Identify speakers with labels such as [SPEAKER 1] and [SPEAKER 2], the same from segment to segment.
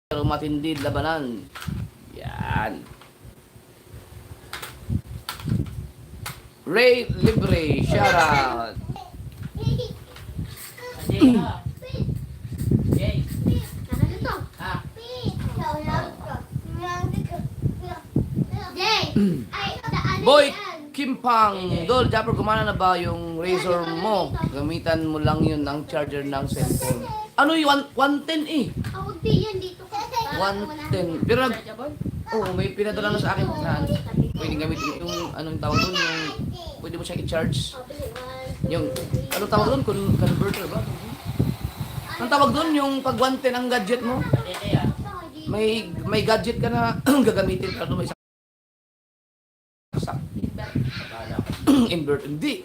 [SPEAKER 1] pero matindi labanan. Yan. Ray Libre, shout out. Boy Kimpang, Dol, Japper, gumana na ba yung razor mo? Gamitan mo lang yun ng charger ng cellphone. Ano yung 110 eh?
[SPEAKER 2] Awag di yan dito ka.
[SPEAKER 1] 110. Pero may pinadala na sa akin na pwedeng gamitin yung anong tawag doon, yung pwede mo siyang i-charge. Yung anong tawag doon? Converter ba? Anong tawag doon? Yung pag 110 ang gadget mo? May gadget ka na gagamitin ka doon, may inverter. Hindi.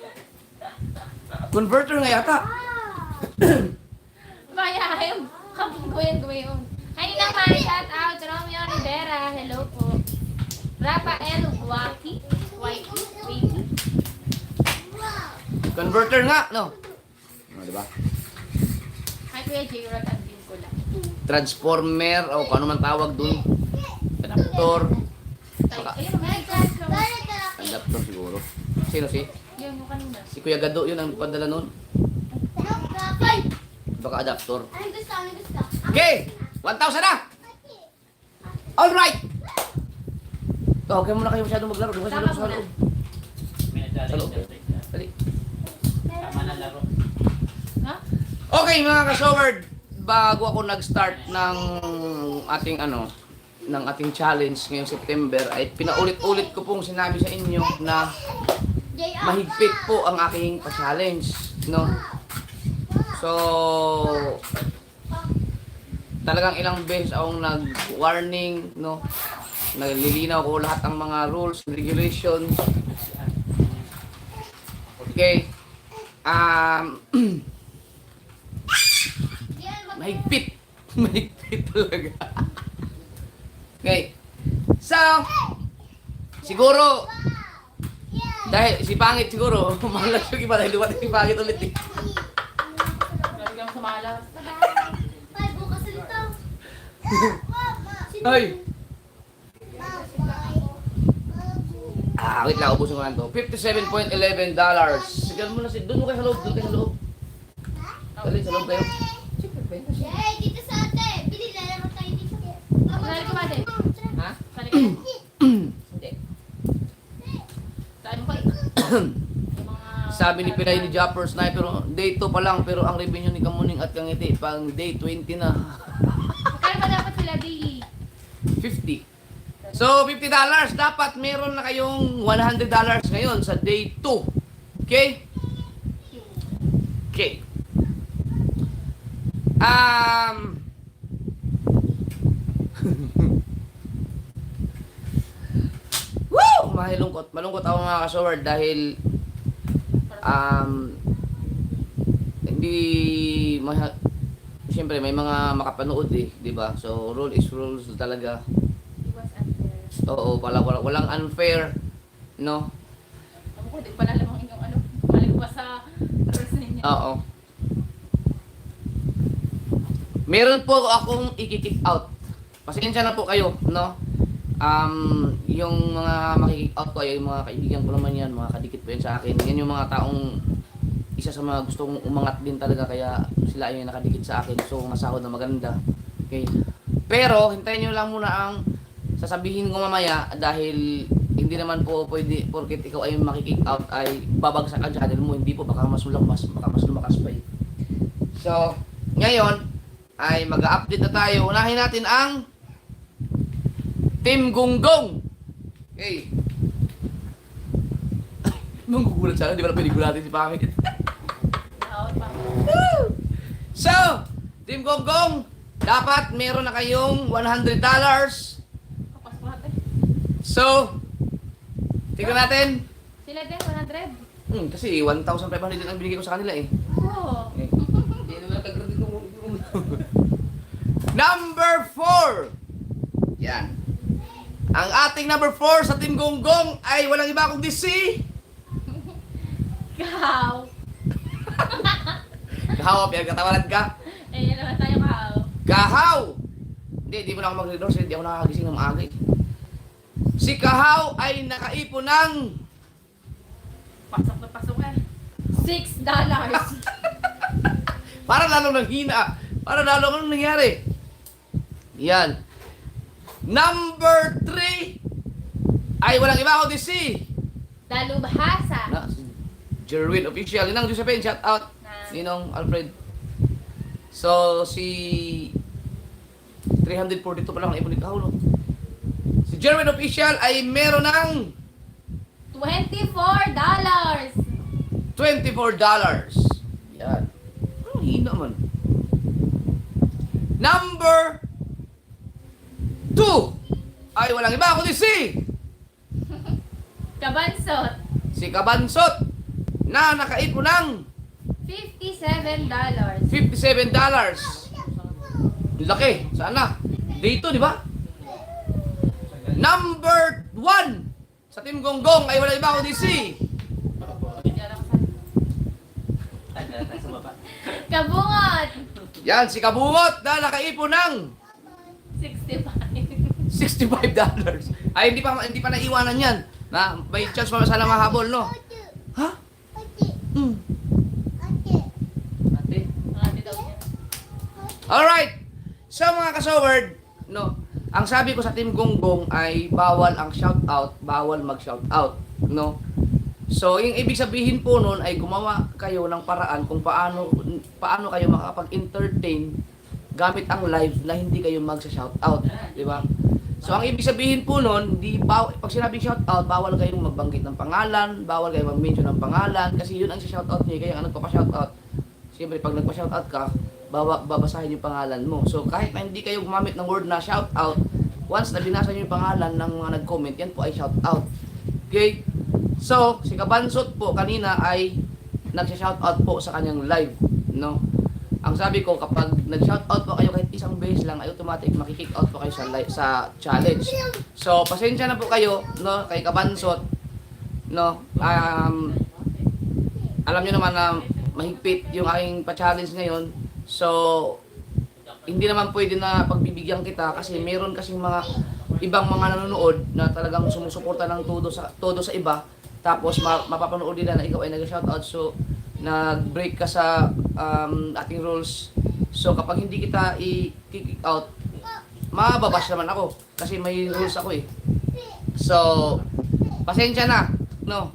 [SPEAKER 1] Converter nga yata.
[SPEAKER 2] Bayayam. Gumayon. Kanina man, shout out. Romeo Rivera. Hello po. Rafael Waki. Baby.
[SPEAKER 1] Converter nga, no? Diba?
[SPEAKER 2] Hi, Kuya J-Rod. Ang din ko lang.
[SPEAKER 1] Transformer, o kung ano man tawag doon. Adaptor.
[SPEAKER 2] Ayun, my God.
[SPEAKER 1] Adaptor siguro. Sino si?
[SPEAKER 2] Yan mo kanina.
[SPEAKER 1] Si Kuya Gado, yun ang padala nun. Baka adaptor.
[SPEAKER 2] Ano gusto?
[SPEAKER 1] Okay! 1,000 na! Alright! Ito, okay muna kayo masyadong maglaro. Doon kayo sa loob. Sa loob. Dali.
[SPEAKER 3] Tama na laro.
[SPEAKER 2] Ha?
[SPEAKER 1] Okay mga ka-showard, bago ako nag-start ng ating ng ating challenge ngayong September, ay pinaulit-ulit ko pong sinabi sa inyo na mahigpit po ang aking pa-challenge, no? So, talagang ilang beses akong nag-warning, no? Naglilinaw ko lahat ng mga rules and regulations. Okay. Mahigpit. Mahigpit talaga. Okay. So, siguro, dahil si Pangit siguro, malas yung iba dahil dumating si Pangit ulit eh.
[SPEAKER 2] Lagi kang sumalas. Bukas ulit to.
[SPEAKER 1] Ay! Wait lang, ubusin ko lang to. $57.11. Sige mo na, doon mo kayo sa loob, doon kayo sa loob. Dali, sa loob kayo.
[SPEAKER 2] Hey, dito sa ate. Bili na naman tayo dito. Sali ko ba ate?
[SPEAKER 1] Ha?
[SPEAKER 2] Sali ko.
[SPEAKER 1] Hindi.
[SPEAKER 2] Saan mo kayo?
[SPEAKER 1] Sabi ni Pinay ni Japper Sniper, day 2 pa lang, pero ang revenue ni Kamuning at Kangiti, pang day 20 na.
[SPEAKER 2] Kaya ba dapat sila daily?
[SPEAKER 1] 50. So, $50. Dapat meron na kayong $100 ngayon sa day 2. Okay? Okay. Woo! Malungkot ako mga ka-showard dahil hindi siyempre may mga makapanood eh, 'di ba? So, rule is rules talaga.
[SPEAKER 2] It was unfair.
[SPEAKER 1] Oo, walang unfair, no?
[SPEAKER 2] Ako ko, di pa alam ang inyong ano. Balik pa sa rules ninyo.
[SPEAKER 1] Oo. Meron po akong i-kick out. Pasensya na po kayo, no? Yung mga makik out ko ay yung mga kaibigan ko naman yan, mga kadikit po yan sa akin. Yan yung mga taong isa sa mga gustong umangat din talaga kaya sila ay nakadikit sa akin. So, masahod na maganda. Okay. Pero, hintayin nyo lang muna ang sasabihin ko mamaya dahil hindi naman po pwede porket ikaw ay makikick out ay babagsak ang channel mo. Hindi po, baka mas lumakas pa eh. So, ngayon ay mag-update na tayo. Unahin natin ang Team Gonggong. Okay. Manggugulat sana, di ba pwede gulatin si Pangit?
[SPEAKER 2] Naawat pa.
[SPEAKER 1] So, Team Gonggong, dapat meron na kayong $100.
[SPEAKER 2] Kapas pa ate.
[SPEAKER 1] So, tignan natin.
[SPEAKER 2] Sila din, 100.
[SPEAKER 1] Kasi 1,500 din ang binigay ko sa kanila eh.
[SPEAKER 2] Oo.
[SPEAKER 1] Hindi naman nag-graduate mo. Number 4. Yan. Ang ating number 4 sa Team Gonggong ay walang iba kundi si
[SPEAKER 2] Kahaw.
[SPEAKER 1] Kahaw, pinagkatawanan ka.
[SPEAKER 2] Eh, yan naman tayo kahaw.
[SPEAKER 1] Kahaw! Hindi mo na ako mag-read doors. Hindi ako nakakagising ng maaga. Eh. Si Kahaw ay nakaipon ng
[SPEAKER 3] Pasok na pasok eh.
[SPEAKER 2] $6.
[SPEAKER 1] para lalong nanghina. Para lalong anong nangyari. Yan. Number 3 ay walang iba kundi si
[SPEAKER 2] Dalubhasa.
[SPEAKER 1] na, si Jerwin Official. Ninang Josephine, shout out. Ninong Alfred. So, si 342 pa lang ang ipon ni Kahaw, no? Si Jerwin Official ay meron ng
[SPEAKER 2] $24.
[SPEAKER 1] $24. Yan. Ang hina man. Number 2 ay walang iba kundi si
[SPEAKER 2] Kabansot.
[SPEAKER 1] Kabansot na nakaipon ng
[SPEAKER 2] $57.
[SPEAKER 1] $57. Laki. Sana. Dito, di ba? Number 1 sa Team Gonggong ay walang iba kundi si
[SPEAKER 3] Tayo sa baba.
[SPEAKER 2] Kabungot.
[SPEAKER 1] yan, si Kabungot na nakaipon ng
[SPEAKER 2] $65.
[SPEAKER 1] $65. Ay, hindi pa naiwanan yan. Na may chance pa sana mahabol, no? Ha? Mm. Ate?
[SPEAKER 2] Ate daw niya.
[SPEAKER 1] Alright. So mga kasoward, no, ang sabi ko sa Team Gonggong ay bawal ang shoutout, bawal mag-shoutout, no? So, yung ibig sabihin po nun ay gumawa kayo ng paraan kung paano kayo makakapag-entertain gamit ang live na hindi kayo magsa-shoutout, di ba? So, ang ibig sabihin po nun, pag sinabing shoutout, bawal kayong magbanggit ng pangalan, bawal kayong mag-mention ng pangalan, kasi yun ang shoutout niyo, kaya ang nagpapa-shoutout, siyempre pag nagpa-shoutout ka, babasahin yung pangalan mo. So, kahit na hindi kayo gumamit ng word na shoutout, once na binasa niyo yung pangalan ng mga nag-comment, yan po ay shoutout. Okay? So, si Kabansot po kanina ay nag-shoutout po sa kanyang live, no? Ang sabi ko, kapag nag-shoutout po kayo kahit isang beses lang, ay automatic makikick out po kayo sa challenge. So, pasensya na po kayo, no, kay Kabansot, no? Alam niyo naman na mahigpit yung aking pa-challenge ngayon. So, hindi naman pwede na pagbibigyan kita kasi meron kasing mga ibang mga nanonood na talagang sumusuporta ng todo sa iba. Tapos mapapanood nila na ikaw ay nag-shoutout, so nag-break ka sa ating rules. So kapag hindi kita i-kick out, mababash naman ako kasi may rules ako eh. So pasensya na, no.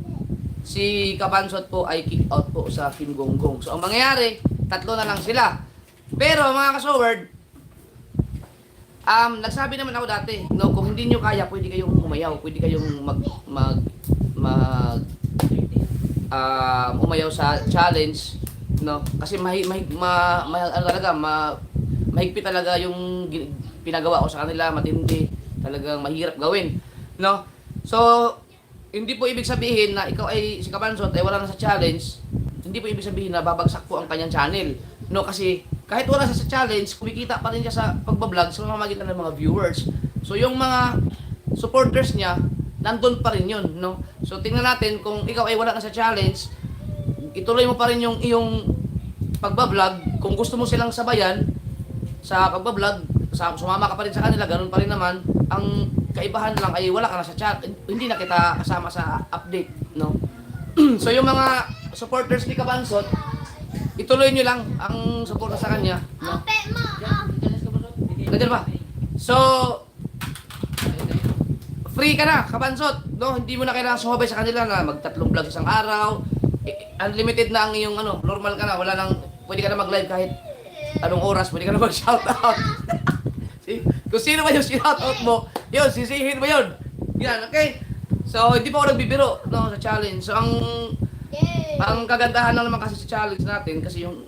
[SPEAKER 1] Si Kabansot po ay kick out po sa Team Gonggong. So ang mangyayari, 3 na lang sila. Pero mga kasoward, nagsabi naman ako dati, no, kung hindi nyo kaya, pwede kayong umayaw, pwede kayong umayaw sa challenge, no? Kasi mahigpit talaga yung pinagawa ko sa kanila, matindi, talagang mahirap gawin, no? So, hindi po ibig sabihin na ikaw ay si Kabansot ay wala na sa challenge, hindi po ibig sabihin na babagsak po ang kanyang channel, no? Kasi kahit wala siya sa challenge, kumikita pa rin siya sa pagbablog sa pamamagitan ng mga viewers. So, yung mga supporters niya, nandun pa rin yun, no? So, tingnan natin kung ikaw ay wala na sa challenge, ituloy mo pa rin yung iyong pagbablog. Kung gusto mo silang sabayan sa pagbablog, sumama ka pa rin sa kanila, ganun pa rin naman. Ang kaibahan lang ay wala ka na sa chat, hindi na kita kasama sa update, no? So, yung mga supporters ni Kabansot, ituloy nyo lang ang suporta sa kanya, no?
[SPEAKER 2] Ape mo.
[SPEAKER 1] Nandiyan ba? So, free ka na, Kabansot, no? Hindi mo na kailangan sumabay sa kanila na mag-3 vlog isang araw. Unlimited na ang iyong normal ka na, wala nang pwede ka na mag-live kahit anong oras, pwede ka na mag-shoutout. Kung sino ba yung shoutout mo, yun, sisihin mo yun. Yan, okay? So, hindi pa ako nagbibiro, no, sa challenge. So, ang kagandahan lang naman kasi sa challenge natin, kasi yung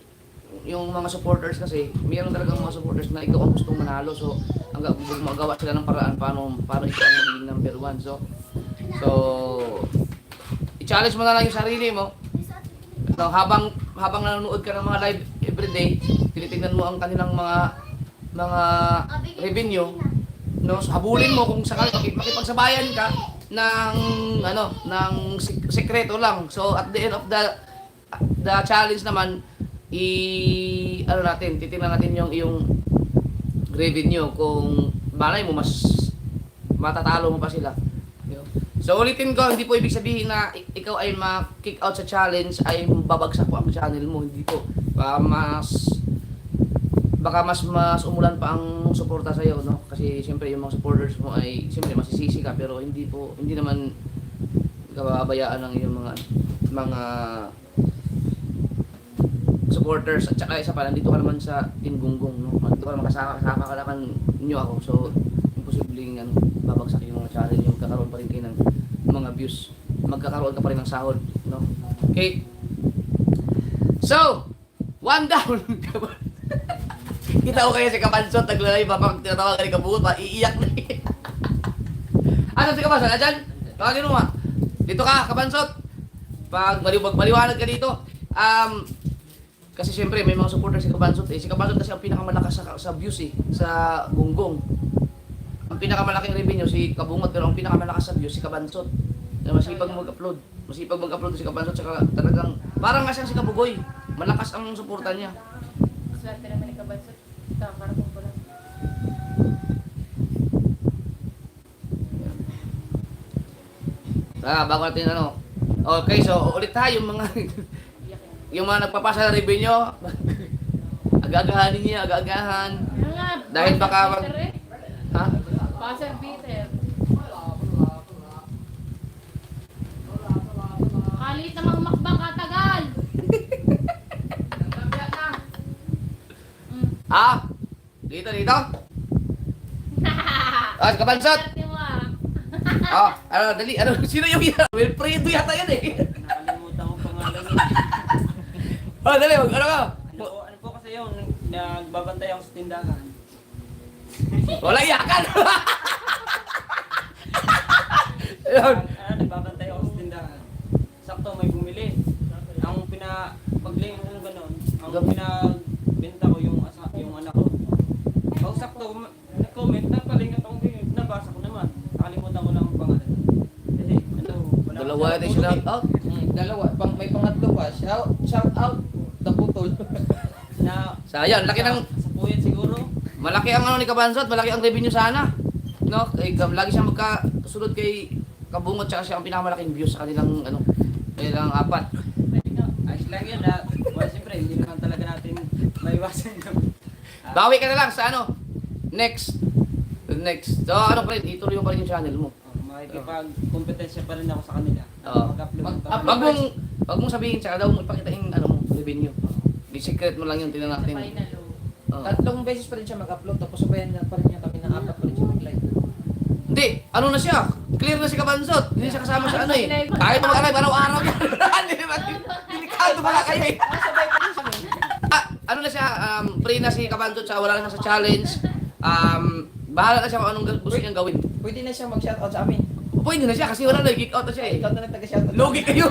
[SPEAKER 1] mga supporters kasi, mayroon talagang mga supporters na ikaw ang gustong manalo. So, magawa sila ng paraan paano ikaw ang magiging number 1. So, i-challenge mo na lang yung sarili mo. No, habang nanonood ka ng mga live everyday, tinitingnan mo ang kanilang mga revenue, no? So, habulin mo kung sakali makipagsabayan ka ng sekreto lang. So at the end of the challenge naman, titingnan natin yung revenue kung malay mo mas matatalo mo pa sila. So ulitin ko, hindi po ibig sabihin na ikaw ay ma-kick out sa challenge ay babagsak po ang channel mo, hindi po. Baka mas umulan pa ang suporta sa iyo, no? Kasi siyempre yung mga supporters mo ay siyempre masisisi ka pero hindi naman kababayaan ng iyong mga supporters. At saka isa pa, nandito ka naman sa Team Gunggong, no? Nandito ka naman kasama ka naman ninyo ako. So imposibleng babagsak yung mga channel, yung magkakaroon pa rin kayo ng mga views, magkakaroon ka pa rin ng sahod, no? Okay, so 1 down. Kita ko kayo si Kapansot naglalay pa pag tinatawagan ni Kabuot pa iiyak na. Asan si Kapansot? Ayan? Tawagin mo nga. Dito ka, Kapansot. Pag maliwanag ka dito. Kasi siyempre may mga supporter si Kapansot eh. Si Kapansot kasi ang pinakamalakas sa views eh, sa Gunggong. Ang pinakamalaking revenue si Kabungot pero ang pinakamalakas sa views si Kapansot. Masipag mag-upload. Masipag mag-upload si Kapansot saka talagang parang nga siyang si Kabugoy. Malakas ang suporta niya.
[SPEAKER 3] Swerte naman ni Kabansot. Kakaroon ko lang.
[SPEAKER 1] Bago natin Okay, so ulit tayo yung mga yung mga nagpapasa ng revenue. Agagahanin niya, agagahan. Dahil baka ha?
[SPEAKER 3] Passer Peter.
[SPEAKER 2] Kalit namang humakbang katagal.
[SPEAKER 1] Dito. Kapansot. Dali. Sino yung yan? Wilfredo yata yan eh.
[SPEAKER 3] Nakalimutan ko pangalan niya.
[SPEAKER 1] Dali, ano ka?
[SPEAKER 3] Ano po kasi yun, nagbabantay ako sa tindahan.
[SPEAKER 1] Wala iyakan. Ayun.
[SPEAKER 3] Nagbabantay ako sa tindahan. Sakto may bumili. Ang pagling ko gano'n, ang pinabenta ko yung anak ko. Pag sakto, nag-comment, napalingat akong nabasa ko naman. Nakalimutan ko lang ang pangalan. Kasi,
[SPEAKER 1] Dalawa natin sila out.
[SPEAKER 4] Dalawa. May pangatlo pa. Shout out. Naputol.
[SPEAKER 1] Sayang, laki ng
[SPEAKER 3] Sa puyat siguro.
[SPEAKER 1] malaki ang ni Kapansot, malaki ang revenue sana. No? Lagi siyang magkasunod kay Kabungot tsaka siya ang pinakamalaking views sa kanilang kanilang apat.
[SPEAKER 3] Ayos lang yun. Well, siyempre, hindi naman talaga natin maiwasan yun.
[SPEAKER 1] Bawi ka na lang sa next. So pa rin, ituloy mo pa rin yung channel mo.
[SPEAKER 3] Makikipag-kompetensya pa rin ako sa kanila.
[SPEAKER 1] Oo.
[SPEAKER 3] Mag-upload.
[SPEAKER 1] Wag mong sabihin tsaka daw mo ipakita yung revenue. Di secret mo lang yung tingnan natin. Oo.
[SPEAKER 4] Tatlong beses pa rin siya mag-upload. Tapos sabayan na pa rin niya kami ng 4 pa rin siya mag-live.
[SPEAKER 1] Hindi, na siya? Clear na si Kapansot. Hindi siya kasama sa Kahit mag-alive, araw-araw yan. Delikado ba kayo eh?
[SPEAKER 4] Sabay pa rin siya.
[SPEAKER 1] Na siya, free na si Kapansot sa wala na sa challenge. Bahala na siya kung anong gusto niyang gawin.
[SPEAKER 4] Pwede na siya mag-shoutout sa amin.
[SPEAKER 1] Pwede na siya kasi wala na, geek out na siya eh.
[SPEAKER 4] Ikaw na lang taga-shoutout.
[SPEAKER 1] Logi kayo.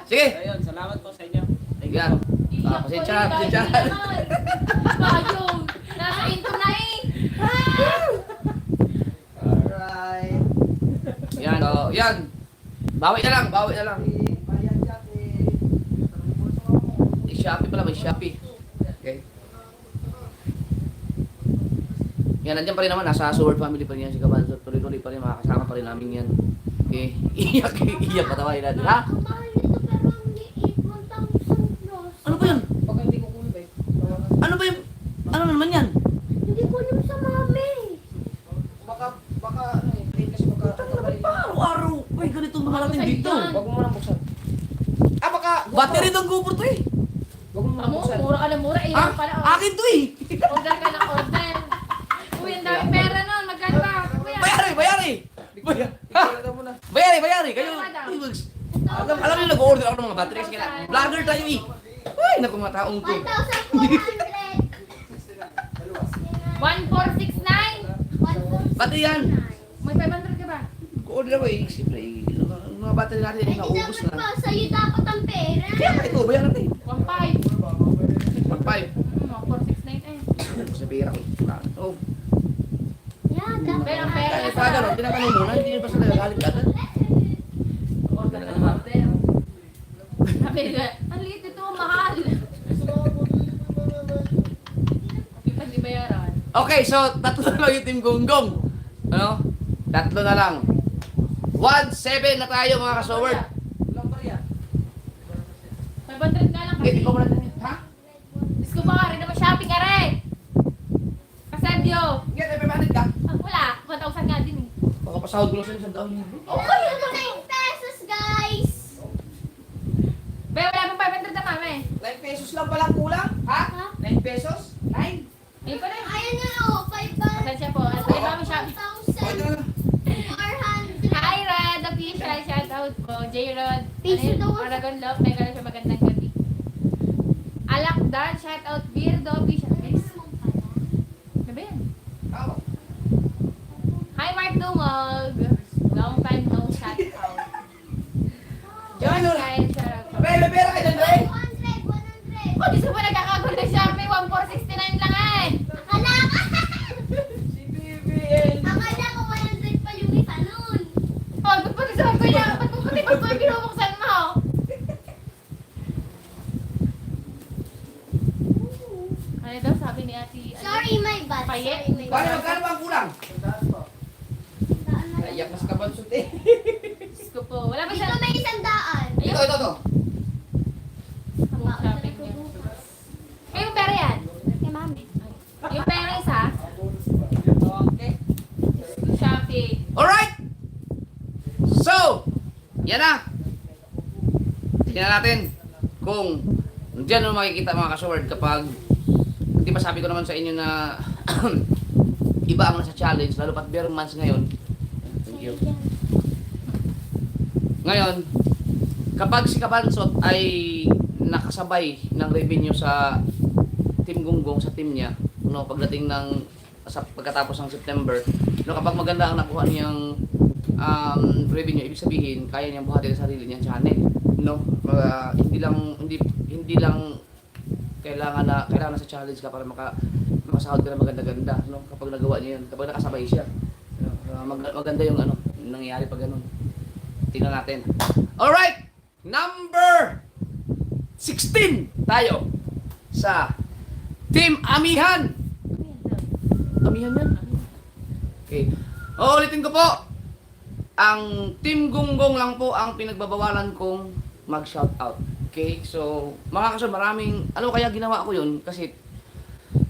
[SPEAKER 1] Sige.
[SPEAKER 3] Ayun, salamat po sa inyo. Thank you
[SPEAKER 1] Yan.
[SPEAKER 3] po.
[SPEAKER 1] Pasensya.
[SPEAKER 2] Bayong. Nasa intro na eh.
[SPEAKER 4] Alright.
[SPEAKER 1] Yan. So, yan. Bawi na lang. Shopee pala, may Shopee. Okay. Yan, nandiyan pa rin naman. Nasa Sword family pa rin yan si Kapansot. Tuloy-tuloy pa rin. Makakasama pa rin namin yan. Okay. Iyak patawain natin. Ha?
[SPEAKER 2] Kamahal nito pero ang liit. 1,000 plus.
[SPEAKER 1] Ano ba yan?
[SPEAKER 4] Pag hindi ko kulo ba eh.
[SPEAKER 1] Ano ba yung... Ano naman yan?
[SPEAKER 2] Hindi ko alam sa mami.
[SPEAKER 4] Baka ano eh. Late kasi magkakabalik.
[SPEAKER 1] Araw-araw. Uy, ganito lumalating dito.
[SPEAKER 4] Wag mo muna buksan. Baka...
[SPEAKER 1] Battery ng GoPro to eh.
[SPEAKER 4] Wag mo muna buksan.
[SPEAKER 2] Mura ka na mura.
[SPEAKER 1] Ha?
[SPEAKER 2] Ilan pala.
[SPEAKER 1] Akin to eh.
[SPEAKER 2] Order ka ng order. Uy, ang dami pera nun. Magkano ba? Kuya.
[SPEAKER 1] Bayari.
[SPEAKER 4] Picture daw muna.
[SPEAKER 1] Bayari. Kayo. Alam niyo nag-order ako ng mga battery kasi vlogger tayo eh. Uy, naku mga taong to.
[SPEAKER 2] 1,400. 1469.
[SPEAKER 1] Battery yan.
[SPEAKER 2] May 500 ka ba?
[SPEAKER 1] Order ako eh. Siyempre, mga battery natin
[SPEAKER 2] Ay,
[SPEAKER 1] naubos
[SPEAKER 2] dapat
[SPEAKER 1] na.
[SPEAKER 2] pa. Sa'yo dapat ang pera.
[SPEAKER 1] Kaya nga ito, bayaran natin.
[SPEAKER 2] 1,500.
[SPEAKER 1] Mag-5.
[SPEAKER 2] 469 eh.
[SPEAKER 1] Sa pera ko. Oh.
[SPEAKER 2] Yan, dapat. Pero ang pera
[SPEAKER 1] Kaya
[SPEAKER 2] nasa
[SPEAKER 1] pa gano'n, tinatanong muna, hindi nyo pa sila nagagalit ka.
[SPEAKER 3] Order ka ng order.
[SPEAKER 2] Sabi nila, ang liit ito, mahal. Hindi bayaran.
[SPEAKER 1] Okay, so tatlo na lang yung Team Gonggong. Ano? Tatlo na lang. 1-7 na tayo mga kasoward.
[SPEAKER 4] Ilang barya?
[SPEAKER 5] 500 nga lang
[SPEAKER 1] Okay,
[SPEAKER 5] kasi.
[SPEAKER 1] ikaw muna din. Ha?
[SPEAKER 5] Diyos ko ba, rin naman shopping ka rin. Kasadyo.
[SPEAKER 1] Hindi, tayo 500 ka.
[SPEAKER 5] Ah, wala. 1,000 nga din eh.
[SPEAKER 1] Baka pasahod ko lang sa isang taon.
[SPEAKER 5] Okay, ano ba?
[SPEAKER 2] 9 pesos, guys!
[SPEAKER 5] Be, wala pang 500 na mami.
[SPEAKER 1] 9 pesos lang pala kulang. Ha?
[SPEAKER 2] Ha?
[SPEAKER 1] 9 pesos? 9?
[SPEAKER 5] Ayun pa rin.
[SPEAKER 2] Ayan na, oh, 500.
[SPEAKER 5] Pasensya po. At ay, mami shopping.
[SPEAKER 2] 1,400.
[SPEAKER 5] Hi, Rod. Official. Shout out po. J-Rod.
[SPEAKER 2] Peace to us.
[SPEAKER 5] Aragon Love. May gano'n siya magandang gabi. Alakdan. Shout out. Weirdo. Official. Guys. Ano ba yan? Hi, Mark Dumog. Long time no shout out.
[SPEAKER 1] Diyan, no?
[SPEAKER 5] Kyle, shout out.
[SPEAKER 1] May pera ka dyan, Dre?
[SPEAKER 2] 100, 100.
[SPEAKER 5] Oh, Diyos ko po, nagkakagulo na siya. May 1,469 lang eh.
[SPEAKER 2] Akala ka!
[SPEAKER 1] Si BBL.
[SPEAKER 2] Akala ko 100 pa yung isa nun.
[SPEAKER 5] Oh, ba't pa nasabi ko niya? Ba't mo pati ba't mo binubuksan mo? Ano daw sabi ni Ate?
[SPEAKER 2] Sorry, my bad.
[SPEAKER 5] Paye?
[SPEAKER 2] Sorry, my
[SPEAKER 1] Paano,
[SPEAKER 2] bad.
[SPEAKER 1] magkano ba ang kulang?
[SPEAKER 2] Saan na lang?
[SPEAKER 1] Naiyak na sa kabansot eh.
[SPEAKER 5] Diyos ko po. Wala ba
[SPEAKER 2] Dito
[SPEAKER 5] siya?
[SPEAKER 2] may 100.
[SPEAKER 1] Ito, ito, ito.
[SPEAKER 5] Hanggang shopping niya. Eh, yung pera yan?
[SPEAKER 2] Kay mami.
[SPEAKER 5] Yung pera isa?
[SPEAKER 4] Okay.
[SPEAKER 5] Shopping.
[SPEAKER 1] Alright! So, yan na. Tingnan natin kung diyan mo makikita mga kasword kapag di ba sabi ko naman sa inyo na iba ang nasa challenge lalo pat bare months ngayon. Thank you. Ngayon, kapag si Kabansot ay nakasabay ng revenue sa Team Gonggong sa team niya, no, pagdating ng sa pagkatapos ng September, no, kapag maganda ang nakuha niyang revenue, ibig sabihin kaya niyang buhatin ang sarili niyang channel, no? Hindi lang kailangan na sa challenge ka para makasahod ka na maganda-ganda, no? Kapag nagawa niya 'yun, kapag nakasabay siya. No? Maganda yung nangyayari pag ganun. Tingnan natin. Alright! Number 16 tayo sa Team Amihan. Amihan yan? Okay. Uulitin ko po. Ang Team Gonggong lang po ang pinagbabawalan kong mag-shoutout. Okay? So, mga kasod, maraming, ano kaya ginawa ko yun? Kasi,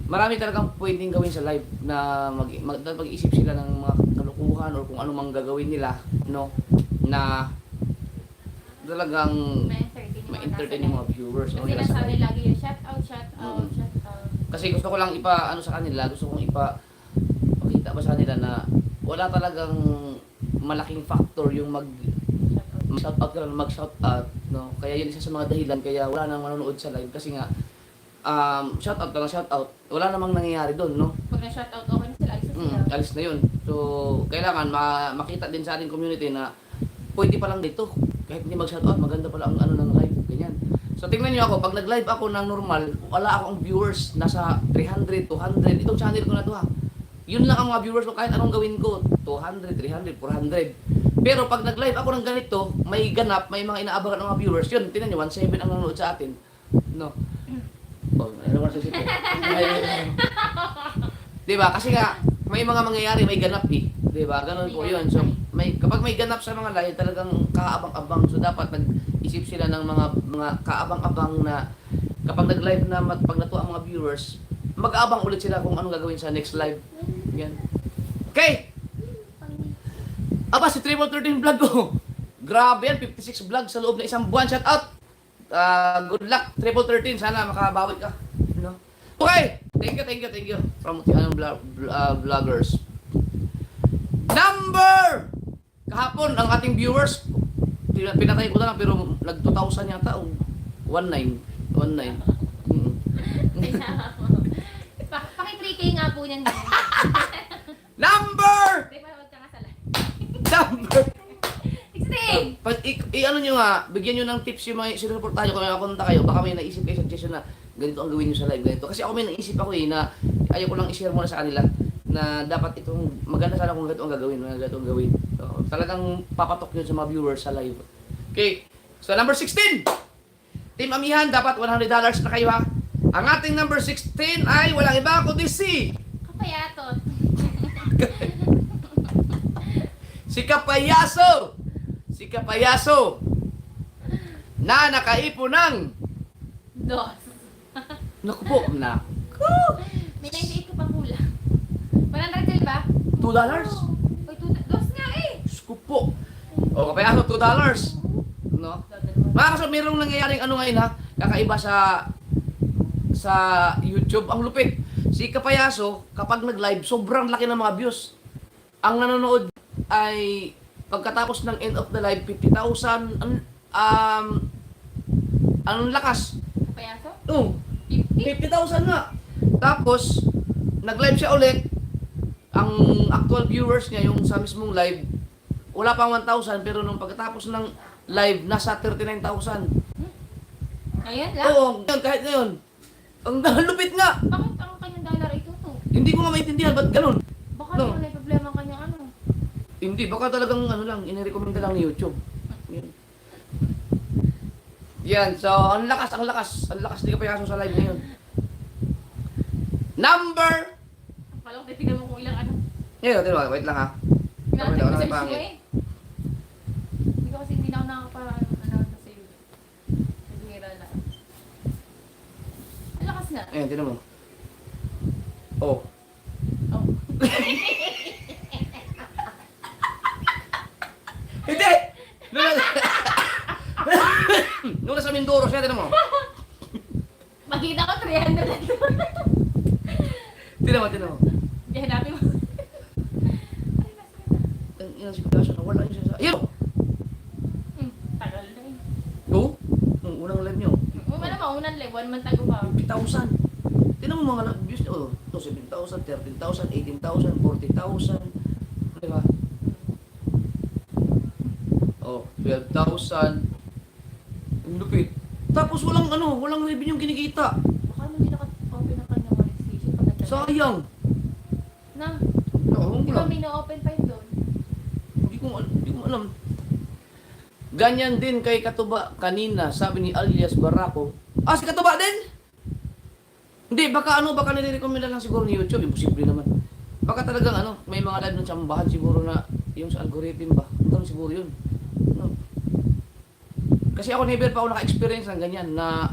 [SPEAKER 1] marami talagang pwedeng gawin sa live na mag-isip sila ng mga kalukuhan or kung ano mang gagawin nila, no? Na talagang ma-entertain yung mga viewers.
[SPEAKER 5] Kasi nasabi lagi yung shout out, shout out,
[SPEAKER 1] Mm.
[SPEAKER 5] shout out.
[SPEAKER 1] Kasi gusto ko lang sa kanila, gusto kong pakita ba sa kanila na wala talagang malaking factor yung shout out ka lang, mag-shout out, no? Kaya yun isa sa mga dahilan kaya wala nang manonood sa live kasi nga shout out ka lang, shout out. Wala namang nangyayari doon, no?
[SPEAKER 5] Pag na-shout out, okay na sila, alis na sila.
[SPEAKER 1] Alis na yun. So, kailangan makita din sa ating community na pwede pa lang dito. Kahit hindi mag-shout out, maganda pala ang ng live. Ganyan. So, tingnan nyo ako, pag nag-live ako ng normal, wala akong viewers, nasa 300, 200. Itong channel ko na to ha. Yun lang ang mga viewers ko kahit anong gawin ko. 200, 300, 400. Pero pag nag-live ako ng ganito, may ganap, may mga inaabangan ng mga viewers. Yun, tingnan nyo, 1.7 ang nanonood sa atin. No? Oh, ano ba sa isip ko? Diba? Kasi nga, may mga mangyayari, may ganap eh. Diba? Ganun po yun. So, kapag may ganap sa mga live, talagang kaabang-abang. So, dapat nag-isip sila ng mga kaabang-abang na kapag nag-live na pag natuwa ang mga viewers, mag-aabang ulit sila kung anong gagawin sa next live. Yan. Okay! Aba, si Triple 13 vlog ko. Grabe yan, 56 vlog sa loob ng isang buwan. Shout out! Good luck, Triple 13. Sana makabawi ka. No? Okay! Thank you. From Tianong Vloggers. Number! Kahapon, ang ating viewers, pinatay ko na lang, pero nag-2,000 yata. 19.
[SPEAKER 5] Paki-3K nga po niyan.
[SPEAKER 1] Number!
[SPEAKER 5] Hindi pa huwag ka nga sa live.
[SPEAKER 1] Number!
[SPEAKER 5] 16!
[SPEAKER 1] Ano nyo nga, bigyan nyo ng tips yung mga sinusuportahan nyo kung may mapunta kayo. Baka may naisip kayo suggestion na ganito ang gawin nyo sa live, ganito. Kasi ako may naisip ako na ayaw ko lang i-share muna sa kanila na dapat itong maganda sana kung ganito ang gagawin. So, talagang papatok yun sa mga viewers sa live. Okay, so number 16! Team Amihan, dapat $100 na kayo ha. Ang ating number 16 ay walang iba kundi si
[SPEAKER 5] Payatot.
[SPEAKER 1] Si Kapayaso! Si Kapayaso! Na nakaipon ng...
[SPEAKER 5] Dos.
[SPEAKER 1] Naku po, na.
[SPEAKER 5] May 98 ka pang kulang. 100 ba?
[SPEAKER 1] $2?
[SPEAKER 5] Uy, dos nga eh.
[SPEAKER 1] Diyos ko po. O, Kapayaso, $2. No? Mga kaso, mayroong nangyayaring ano ngayon ha, kakaiba sa YouTube. Ang lupit. Si Kapayaso, kapag nag-live, sobrang laki ng mga views. Ang nanonood ay pagkatapos ng end of the live, 50,000. Anong lakas?
[SPEAKER 5] Payaso?
[SPEAKER 1] Oh,
[SPEAKER 5] 50?
[SPEAKER 1] 50,000 nga. Tapos, nag-live siya ulit. Ang actual viewers niya, yung sa mismong live, wala pang 1,000, pero nung pagkatapos ng live, nasa 39,000.
[SPEAKER 5] Ayan lang.
[SPEAKER 1] Oo, ngayon, kahit ngayon. Ang lupit nga.
[SPEAKER 5] Bakit ang kanyang dollar ito to?
[SPEAKER 1] Hindi ko nga maintindihan, ba't ganun?
[SPEAKER 5] Baka
[SPEAKER 1] No.
[SPEAKER 5] naman may problema ang kanyang ano.
[SPEAKER 1] Hindi, baka talagang ano lang, inirekomenda lang ni YouTube. Yan. Yan, so, ang lakas ni Kapayaso sa live ngayon. Number,
[SPEAKER 5] Akala ko titignan mo kung ilang ano.
[SPEAKER 1] ngayon, tinawa, wait lang ha.
[SPEAKER 5] Natin
[SPEAKER 1] Wala
[SPEAKER 5] ko sa
[SPEAKER 1] na pangit.
[SPEAKER 5] issue eh. Hindi ko kasi hindi na ako nakakapa-ano sa iyo. Nagwira na. Ang lakas na.
[SPEAKER 1] Ayan, tinan mo. Oh.
[SPEAKER 5] Oh.
[SPEAKER 1] Hindi! Nung nasa Mindoro siya, tinan mo.
[SPEAKER 5] Makita ko 300 na ito.
[SPEAKER 1] Tinan mo.
[SPEAKER 5] Hindi, hanapin mo. Ay, mas ganda.
[SPEAKER 1] Ang ina si Kapayaso, nawala niya siya sa... Ayun!
[SPEAKER 5] Tagal na eh.
[SPEAKER 1] Oh? Nung unang live niyo.
[SPEAKER 5] Ano maunan live? 1 month ago pa.
[SPEAKER 1] 50,000. Tinan mo mga views niyo. Oh, ito, 7,000, 13,000, 18,000, 40,000. Diba? Oh, 12,000. Ang lupit. Tapos walang revenue yung kinikita.
[SPEAKER 5] Baka hindi naka-open ang kanyang monetization pag nagtagal.
[SPEAKER 1] Sayang.
[SPEAKER 5] Na,
[SPEAKER 1] Nakahong
[SPEAKER 5] di
[SPEAKER 1] ko
[SPEAKER 5] ba
[SPEAKER 1] lang.
[SPEAKER 5] may na-open pa yun doon?
[SPEAKER 1] Hindi ko alam. Ganyan din kay Katuba kanina, sabi ni alias Barako. Ah, si Katuba din? Hindi, baka nire-recommenda lang siguro ni YouTube. Imposible naman. Baka talagang may mga live ng tsambahan siguro na yung sa algorithm ba. Ano siguro yun. No. Kasi ako never pa ako naka-experience ng ganyan na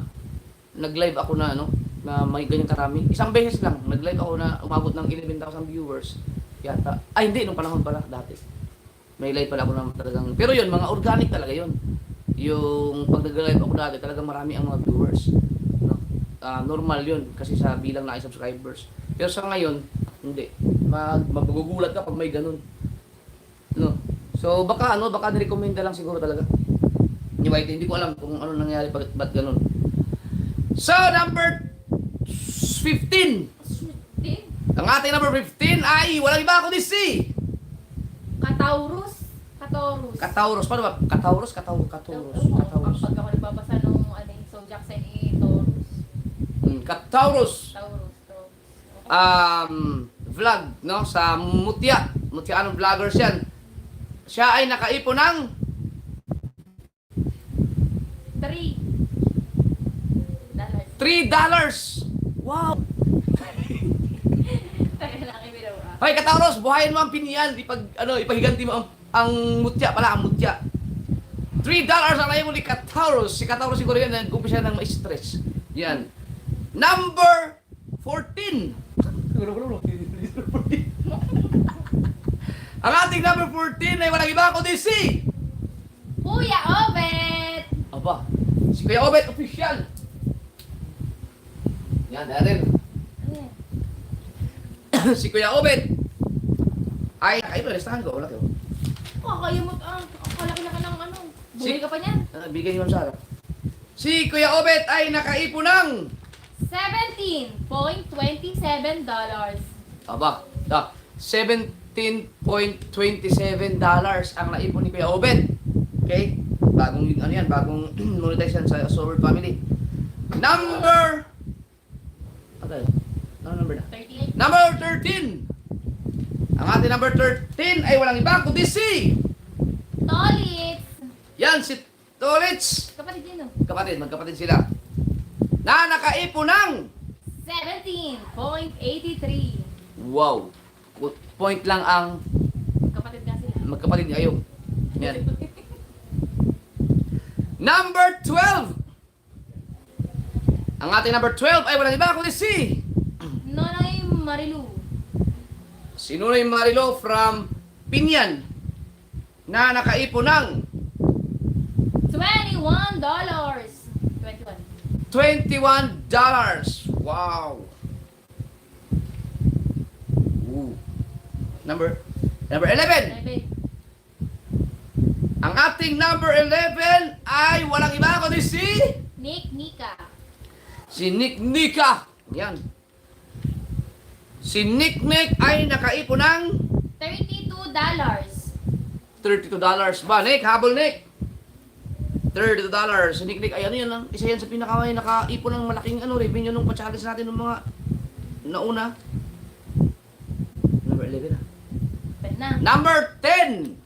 [SPEAKER 1] nag-live ako na na may ganyan karami. Isang beses lang, nag-live ako na umabot ng 11,000 viewers. Yata. Ay, hindi, nung panahon pala, dati. May live pala ako na talagang, pero yun, mga organic talaga yun. Yung pag nag-live ako dati, talagang marami ang mga viewers. No? Normal yun, kasi sa bilang na subscribers. Pero sa ngayon, hindi. Magugulat ka pag may ganun. No? So, baka nirekomenda lang siguro talaga. Ni Whitey, hindi ko alam kung ano nangyari, ba't ganun. So, number 15.
[SPEAKER 5] Din?
[SPEAKER 1] Ang ating number 15 ay walang iba kundi si
[SPEAKER 5] Kataurus?
[SPEAKER 1] Kataurus. Paano ba? Kataurus.
[SPEAKER 5] Ang pag ako nagbabasa nung Zodiac sign eh, Taurus.
[SPEAKER 1] Kataurus.
[SPEAKER 5] Taurus.
[SPEAKER 1] Vlog, no? Sa Mutya. Mutyaanong vloggers yan. Siya ay nakaipon ng
[SPEAKER 5] 3
[SPEAKER 1] $3. Wow!
[SPEAKER 5] Tagal na kayo biro ah.
[SPEAKER 1] Hoy, Kataurus, buhayin mo ang pinian. Ipahiganti mo ang Mutya pala, ang Mutya. $3 ang layo mo ni Kataurus. Si Kataurus siguro yan, nag-umpisa ng ma-stress. Yan. Number 14. Ang ating number 14 ay walang iba kundi si
[SPEAKER 5] Kuya Obet!
[SPEAKER 1] Aba, si Kuya Obet official. Yan, natin.
[SPEAKER 5] Ano yan?
[SPEAKER 1] Si Kuya Obet ay nakaiba, listahan ko. Wala kayo.
[SPEAKER 5] Kakayamot kalaki na ka ng ano. Bumili ka pa niyan?
[SPEAKER 1] Bigay yung Sara. Si Kuya Obet ay nakaipon ng
[SPEAKER 5] $17.27.
[SPEAKER 1] aba, $17.27 ang naipon ni Kuya Obet. Okay? Bagong monetize yan sa Sober Family. Number ano number na?
[SPEAKER 5] 38.
[SPEAKER 1] Number 13. Ang ating number 13 ay walang iba kundi si
[SPEAKER 5] Tolits!
[SPEAKER 1] yan, si Tolits.
[SPEAKER 5] Kapatid yun, no?
[SPEAKER 1] Magkapatid sila. Na nakaipon ng
[SPEAKER 5] $17.83.
[SPEAKER 1] Wow. Point lang ang
[SPEAKER 5] Kapatid nga sila.
[SPEAKER 1] magkapatid kayo. Yan. Number 12. Ang ating number 12 ay walang iba kundi si
[SPEAKER 5] Nonoy Marilu.
[SPEAKER 1] si Nunoy Marilo from Pinyan na nakaipon ng
[SPEAKER 5] $21. 21.
[SPEAKER 1] $21. Wow. Ooh. Number 11.
[SPEAKER 5] Ebe.
[SPEAKER 1] Ang ating number 11 ay walang iba kundi si
[SPEAKER 5] Nika.
[SPEAKER 1] Nick Nika. Yan. Si Nick ay nakaipon ng
[SPEAKER 5] $32.
[SPEAKER 1] $32 ba? Nick, habol Nick. $32. Si Nick ay ano yan lang. Isa yan sa pinakamay nakaipon ng malaking revenue nung pa-challenge natin ng mga nauna. Number 11
[SPEAKER 5] Bet na.
[SPEAKER 1] Number 10.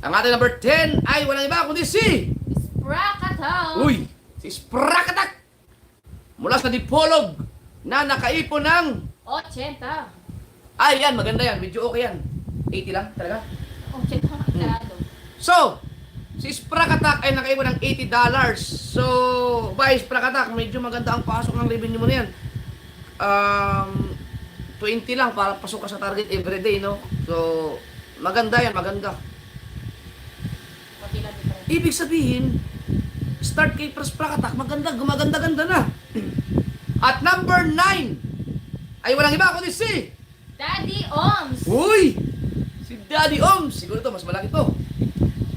[SPEAKER 1] Ang ating number 10 ay walang iba kundi si
[SPEAKER 5] Sprakataw.
[SPEAKER 1] Uy! Si Sprakatak! Mula sa Dipolog na nakaipon ng
[SPEAKER 5] 80.
[SPEAKER 1] ay yan, maganda yan. Medyo okay yan. 80 lang talaga.
[SPEAKER 5] 80 sarado.
[SPEAKER 1] So, si Sprakatak ay nakaipon ng $80. So, by Sprakatak, medyo maganda ang pasok ng revenue mo na yan. 20 lang para pasok ka sa target everyday, no? So, maganda yan, maganda.
[SPEAKER 5] Pati lang different.
[SPEAKER 1] Ibig sabihin, start kay Sprakatak, maganda, gumaganda-ganda na. At number 9 ay walang iba kundi si
[SPEAKER 5] Daddy Oms.
[SPEAKER 1] Uy! Si Daddy Oms. Siguro to mas malaki to.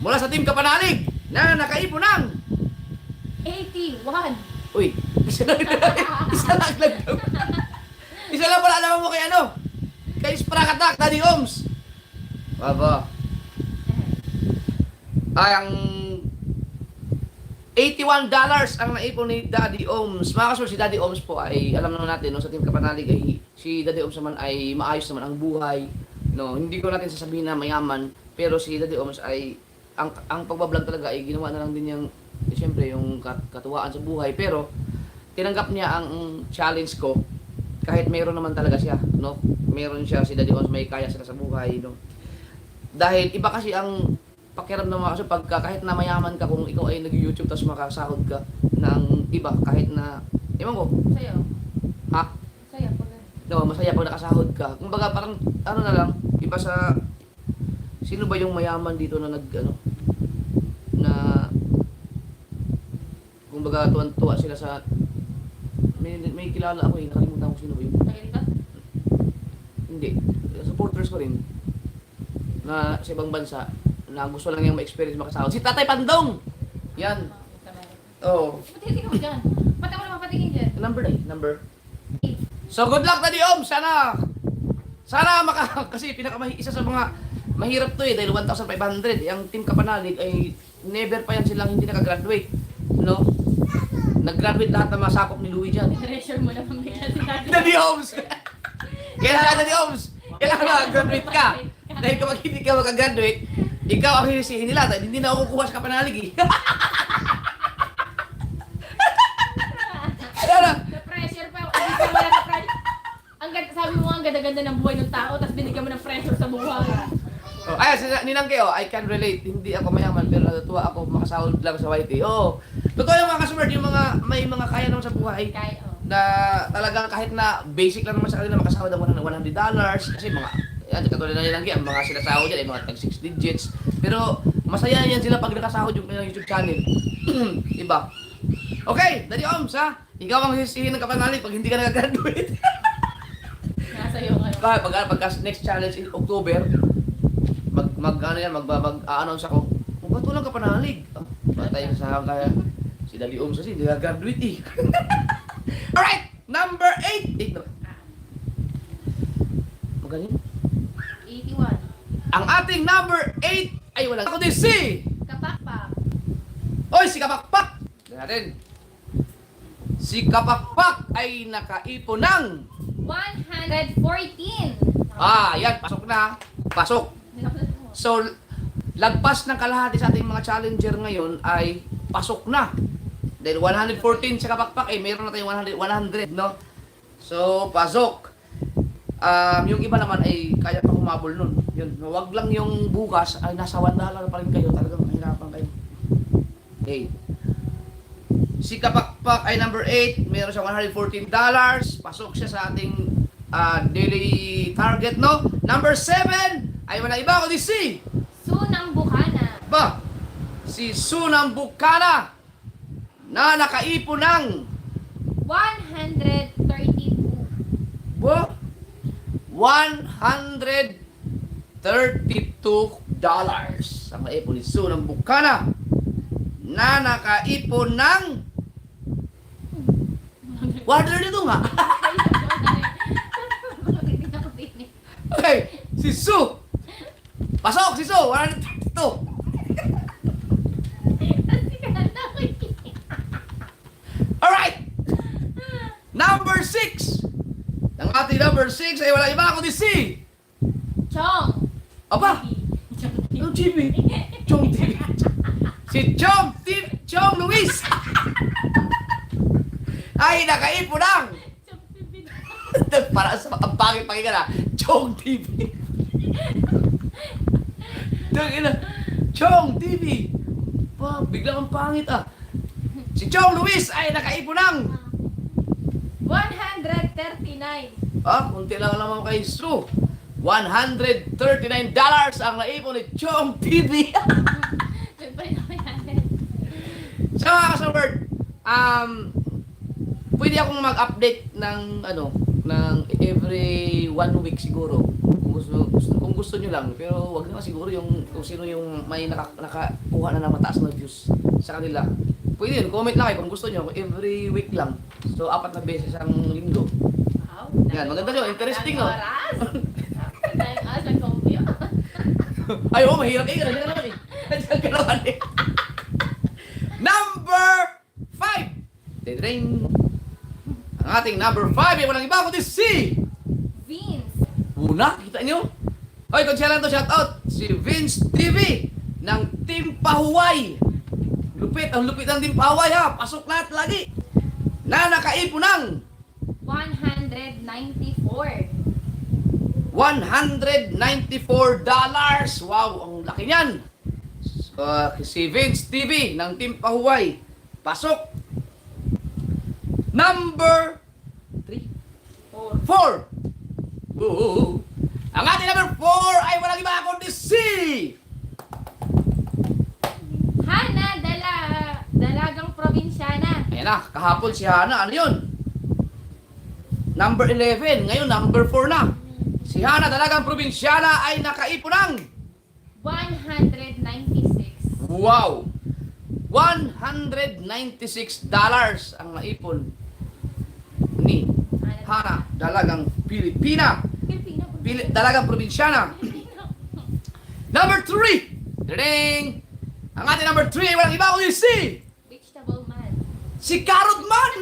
[SPEAKER 1] Mula sa Team Kapanalig na nakaipon ng
[SPEAKER 5] 81.
[SPEAKER 1] Uy, isa lang daw. Isa lang pala alam mo kay ano? Kay Sprakatak, Daddy Oms. Baba. Ay, ang $81 ang naipon ni Daddy Oms. Mga kasul, si Daddy Oms po ay, alam naman natin, no, sa Team Kapanalig ay, si Daddy Oms naman ay maayos naman ang buhay. No, hindi ko natin sasabihin na mayaman, pero si Daddy Oms ay, ang pagbablog talaga ay ginawa na lang din yung, siyempre, yung katuwaan sa buhay. Pero, tinanggap niya ang challenge ko, kahit meron naman talaga siya, no? Meron siya, si Daddy Oms, may kaya sila sa buhay, no? Dahil, iba kasi ang pakiramdam mo kasi pagka kahit na mayaman ka kung ikaw ay nag-YouTube tapos makasahod ka ng iba kahit na ewan ko
[SPEAKER 5] Sayo.
[SPEAKER 1] ha
[SPEAKER 5] Sayo po.
[SPEAKER 1] no masaya pag nakasahod ka kumbaga parang ano na lang iba sa sino ba yung mayaman dito na nag ano na kumbaga tuwan-tuwa sila sa may kilala ako nakalimutan ko sino ba yun
[SPEAKER 5] Taga dito?
[SPEAKER 1] hindi supporters ko rin na sa ibang bansa na gusto lang yung ma-experience makasahod. Si Tatay Pandong! Yan. Oo.
[SPEAKER 5] Ba't hindi ka mo dyan? Ba't ako naman patingin dyan?
[SPEAKER 1] Number 9. Number. So good luck Daddy Om! Sana kasi isa sa mga mahirap to dahil 1,500. Yung Team Kapanalig ay never pa yan silang hindi nakagraduate. No? Nag-graduate lahat ng mga sakop ni Louie dyan.
[SPEAKER 5] Pressure mo naman bigla si Daddy.
[SPEAKER 1] Daddy Oms! Kailangan Daddy Oms! Kailangan mag-graduate ka! Dahil kapag hindi ka mag-graduate, ikaw ang hinisihin nila dahil hindi na ako kukuha sa Kapanalig eh. Ano?
[SPEAKER 5] Na-pressure pa. Hindi ka wala na pressure. Sabi mo ang ganda-ganda ng buhay ng tao, tapos binigyan mo ng pressure sa buhay.
[SPEAKER 1] Oh, ay, ninangke, I can relate. Hindi ako mayaman pero natutuwa ako makasahod lang sa YT. Oh, totoo yung mga customer, yung mga may mga kaya naman sa buhay
[SPEAKER 5] Kaya, oh.
[SPEAKER 1] na talagang kahit na basic lang naman sa kanila makasahod ng $100 kasi mga yan, katulad na ninangke, ang mga sinasahod dyan ay mga tag 6 digits. Pero masaya yan sila pag nakasahod yung kanilang YouTube channel. Iba. Okay, Daddy Oms ha. Ikaw ang sisihin ng Kapanalig pag hindi ka nag-graduate.
[SPEAKER 5] Nasa iyo ngayon.
[SPEAKER 1] Pagka next challenge in October, mag-announce ako. Kung ba't walang Kapanalig? Patay sa kaya si Daddy Oms kasi hindi nag-graduate eh. Alright, number 8. 8 na ba? Magaling.
[SPEAKER 5] 81.
[SPEAKER 1] Ang ating number 8 ay walang ako din si
[SPEAKER 5] Kapakpak.
[SPEAKER 1] Oy, si Kapakpak! Tignan natin. Si Kapakpak ay nakaipon ng
[SPEAKER 5] 114.
[SPEAKER 1] yan, pasok na. Pasok. So, lagpas ng kalahati sa ating mga challenger ngayon ay pasok na. Dahil 114 sa Kapakpak, meron na tayong 100, no? So, pasok. Yung iba naman ay kaya pa humabol nun. Yun, wag lang yung bukas ay nasa $1 pa rin kayo. Talagang mahirapan kayo. Okay. Si Kapakpak ay number 8. Meron siya $114. Pasok siya sa ating daily target, no? Number 7 ay wala iba kundi si
[SPEAKER 5] Sunang Bukana.
[SPEAKER 1] ba? Si Sunang Bukana na nakaipon ng
[SPEAKER 5] $132.
[SPEAKER 1] ba? $132 ang naipon ni Sunang Bukana na nakaipon ng 132 nga. Okay, si Su. Pasok si Su, 132. Alright! Number 6. Ang ating number 6 ay wala iba kundi si
[SPEAKER 5] Chong.
[SPEAKER 1] Aba! Yung TV. Chong TV. Si Chong TV. Chong Luis. Ay nakaipon ng para sa ang pangit pakinggan na Chong TV. Chong TV. Pa, biglang ang pangit ah. Si Chong Luis ay nakaipon ng
[SPEAKER 5] 139.
[SPEAKER 1] kunti lang naman kay Su. $139 ang naipon ni Chong TV.
[SPEAKER 5] Siyempre naman yan.
[SPEAKER 1] So mga kasaword, pwede akong mag-update ng ng every 1 week siguro. Kung gusto nyo lang, pero wag naman siguro yung kung sino yung may nakakuha na ng mataas na views sa kanila. Pwede yun, comment lang kayo kung gusto nyo, every week lang. So 4 na beses ang linggo.
[SPEAKER 5] Wow.
[SPEAKER 1] Yan, maganda yun, interesting, no?
[SPEAKER 5] Oras. Dahil sa kompyo.
[SPEAKER 1] Ay, mahirap eh, ganyan ka naman eh. Ganyan ka naman eh. Number 5. Ding! Ang ating number 5 ay walang iba kundi si
[SPEAKER 5] Vince.
[SPEAKER 1] Una, kita nyo? Hoy, kung siya lang to, shout out. Si Vince TV ng Team Pahuway. Lupit, ang lupit ng Team Pahuway ha. Pasok lahat lagi. Na nakaipon ng
[SPEAKER 5] $194.
[SPEAKER 1] $194. Wow, ang laki niyan. So, si Vince TV ng Team Pahuway. Pasok. Number 3. 4. Ang ating number 4 ay walang iba kundi si
[SPEAKER 5] Hana Dalagang Probinsyana.
[SPEAKER 1] ayan na, kahapon si Hana, ano yun? Number 11, ngayon number 4 na. Si Hana Dalagang Probinsyana ay nakaipon ng
[SPEAKER 5] $196.
[SPEAKER 1] wow! $196 ang naipon ni Hana Dalagang Pilipina.
[SPEAKER 5] Pilipino.
[SPEAKER 1] Dalagang Probinsyana. Number 3! Ding! Ang ating number 3 ay walang iba kundi si
[SPEAKER 5] Vegetable Man.
[SPEAKER 1] si Carrot Man!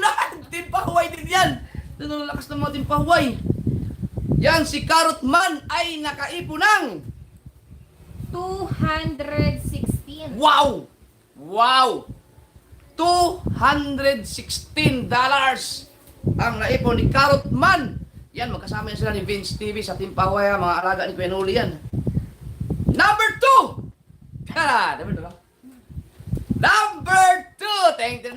[SPEAKER 1] Team Pahuway din yan! Doon ang lakas ng mga Team Pahuway. Yan, si Carrot Man ay nakaipon ng
[SPEAKER 5] $216.
[SPEAKER 1] wow! Wow! $216 ang naipon ni Carrot Man. Yan, magkasama yan sila ni Vince TV sa Team Pahuway, mga alaga ni Kuya Noli yan. Number 2! Tara! Number 2! Thank you,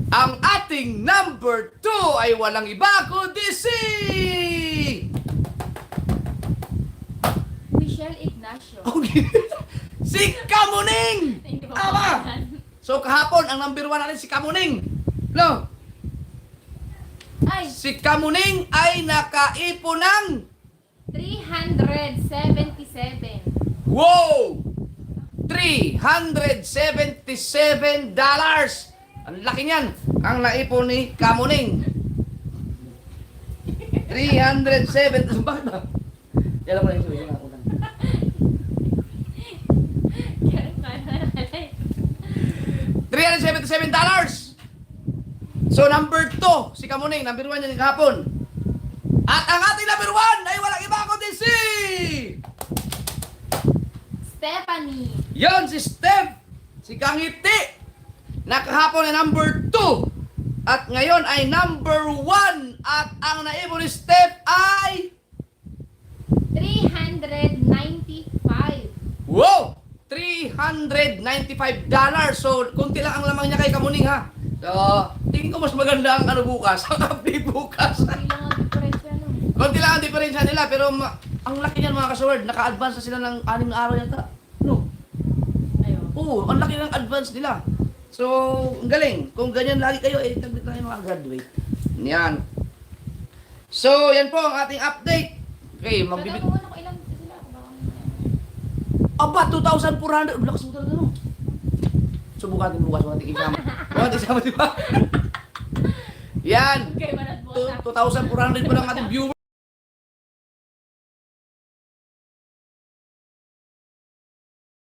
[SPEAKER 1] Ang ating number 2 ay walang iba kundi si
[SPEAKER 5] Michelle Ignacio.
[SPEAKER 1] si Kamuning!
[SPEAKER 5] Hindi ko
[SPEAKER 1] Tama!
[SPEAKER 5] makakaan.
[SPEAKER 1] So kahapon, ang number 1 natin si Kamuning. No?
[SPEAKER 5] Ay,
[SPEAKER 1] Si Kamuning ay nakaipon ng
[SPEAKER 5] $377.
[SPEAKER 1] wow! $377. Ang laki niyan. Ang naipon ni Kamuning. 307. Bakit ba? Yan mo lang yung suyo. $377. So number 2, si Kamuning, number 1 yan kahapon. At ang ating number 1 ay walang iba kundi si
[SPEAKER 5] Stephanie.
[SPEAKER 1] yon si Steph, si Kangiti. Na kahapon ay number 2 At ngayon ay number 1. At ang naibon ni Steph ay...
[SPEAKER 5] 395.
[SPEAKER 1] Wow! $395. So, kunti lang ang lamang niya kay Kamuning ha. So, tingin ko mas maganda ang ano bukas, ang update bukas.
[SPEAKER 5] Hindi lang ang diferensya, no?
[SPEAKER 1] Konti lang ang diferensya nila, pero ang laki niyan mga kasword. Naka-advance na sila ng 6 na araw yata. No?
[SPEAKER 5] Ayun.
[SPEAKER 1] Oo, ang laki ng advance nila. So, ang galing. Kung ganyan lagi kayo, eh, taglit na kayo makagraduate. Yan. So, yan po ang ating update. Okay, magbibig...
[SPEAKER 5] Tanong mo kung ilang sila.
[SPEAKER 1] Aba, 2,400. Lakas mo talaga, no? Subukan natin bukas, bukan natin isama. Bukan natin isama, di ba? Yan.
[SPEAKER 5] Okay, manat bukas na.
[SPEAKER 1] 2,400 pa lang ating viewers.